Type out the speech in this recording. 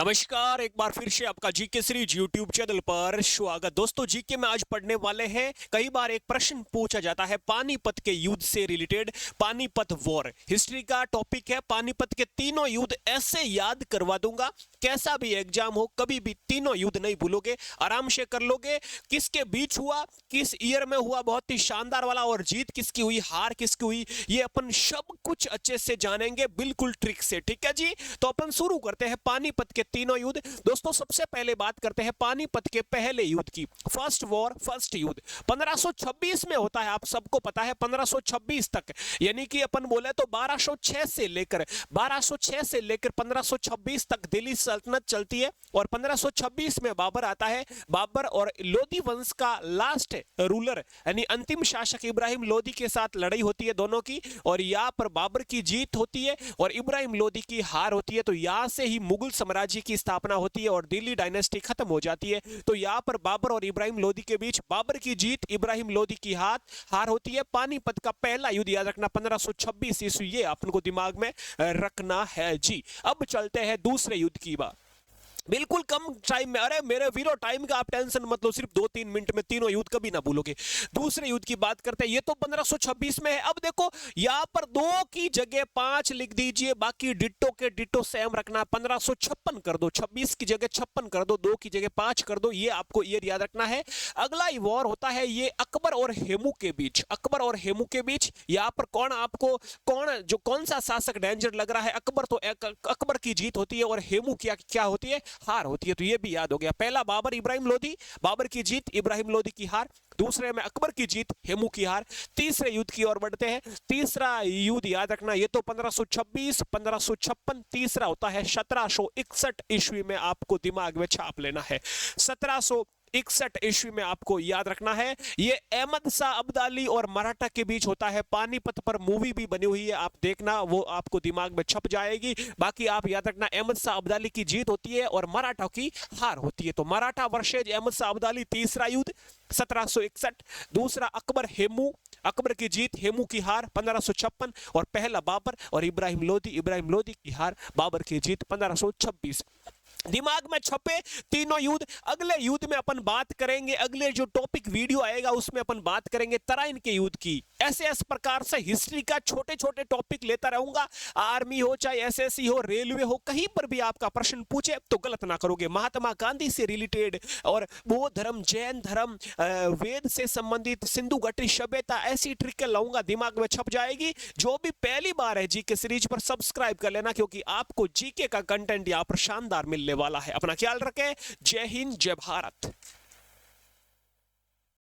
नमस्कार, एक बार फिर से आपका जीके सीरीज यूट्यूब चैनल पर स्वागत। दोस्तों, जीके में आज पढ़ने वाले हैं। कई बार एक प्रश्न पूछा जाता है पानीपत के युद्ध से रिलेटेड, पानीपत वॉर हिस्ट्री का टॉपिक है। पानीपत के तीनों युद्ध ऐसे याद करवा दूंगा, कैसा भी एग्जाम हो कभी भी तीनों युद्ध नहीं भूलोगे, आराम से कर लोगे। किसके बीच हुआ, किस ईयर में हुआ, बहुत ही शानदार वाला, और जीत किसकी हुई, हार किसकी हुई, ये अपन सब कुछ अच्छे से जानेंगे, बिल्कुल ट्रिक से। ठीक है जी, तो अपन शुरू करते हैं पानीपत के तीनों युद्ध। दोस्तों, सबसे पहले बात करते हैं पानीपत के पहले युद्ध की। फर्स्ट वॉर, फर्स्ट युद्ध 1526 में होता है, आप सबको पता है। 1526 तक, यानी कि अपन बोले तो 1206 से लेकर 1526 तक दिल्ली सल्तनत चलती है। और 1526 में बाबर आता है। बाबर और लोदी वंश का लास्ट रूलर यानी अंतिम शासक इब्राहिम लोदी के साथ लड़ाई होती है दोनों की, और यहाँ पर बाबर की जीत होती है और इब्राहिम लोदी की हार होती है। तो यहाँ से ही मुगल साम्राज्य की स्थापना होती है और दिल्ली डायनेस्टी खत्म हो जाती है। तो यहाँ पर बाबर और इब्राहिम लोदी के बीच बाबर की जीत, इब्राहिम लोदी की हार होती है। पानीपत का पहला युद्ध याद रखना 1526 ईस्वी, ये अपन को दिमाग में रखना है जी। अब चलते हैं दूसरे युद्ध की बात। बिल्कुल कम टाइम में, अरे मेरे वीरो टाइम का आप टेंशन मत लो, सिर्फ 2-3 मिनट में तीनों युद्ध कभी ना भूलोगे। दूसरे युद्ध की बात करते हैं, ये तो 1526 में है। अब देखो यहां पर 2 की जगह 5 लिख दीजिए, बाकी डिट्टो के डिट्टो सेम रखना। 1556 कर दो, 26 की जगह 56 कर दो, 2 की जगह 5 कर दो, ये आपको ये याद रखना है। अगला वॉर होता है ये अकबर और हेमू के बीच। अकबर और हेमू के बीच यहाँ पर कौन सा शासक डेंजर लग रहा है? अकबर, तो अकबर की जीत होती है और हेमू क्या होती है, हार होती है। तो ये भी याद हो गया। पहला बाबर इब्राहिम लोदी, बाबर की जीत इब्राहिम लोदी की हार। दूसरे में अकबर की जीत, हेमू की हार। तीसरे युद्ध की ओर बढ़ते हैं। तीसरा युद्ध याद रखना, ये तो 1526 1556। तीसरा होता है 1761 ईस्वी में, आपको दिमाग में छाप लेना है। 1761 ईस्वी में आपको याद रखना है। ये अहमद शाह अब्दाली और मराठा के बीच होता है। पानीपत पर मूवी भी बनी हुई है, आप देखना, वो आपको दिमाग में छप जाएगी। बाकी आप याद रखना, अहमद शाह अब्दाली की जीत होती है और मराठा की हार होती है। तो मराठा वर्सेज अहमद शाह अब्दाली तीसरा युद्ध 1761। दूसरा अकबर हेमू, अकबर की जीत हेमू की हार 1556। और पहला बाबर और इब्राहिम लोदी की हार, बाबर की जीत 1526। दिमाग में छपे तीनों युद्ध। अगले युद्ध में अपन बात करेंगे, अगले जो टॉपिक वीडियो आएगा उसमें अपन बात करेंगे तराइन के युद्ध की। ऐसे इस प्रकार से हिस्ट्री का छोटे छोटे टॉपिक लेता रहूंगा। आर्मी हो चाहे एसएससी हो, रेलवे हो, कहीं पर भी आपका प्रश्न पूछे तो गलत ना करोगे। महात्मा गांधी से रिलेटेड और बौद्ध धर्म, जैन धर्म, वेद से संबंधित, सिंधु घाटी सभ्यता, ऐसी ट्रिक लाऊंगा, दिमाग में छप जाएगी। जो भी पहली बार है जीके सीरीज पर, सब्सक्राइब कर लेना, क्योंकि आपको जीके का कंटेंट यहाँ पर शानदार मिलने वाला है। अपना ख्याल रखें। जय हिंद, जय भारत।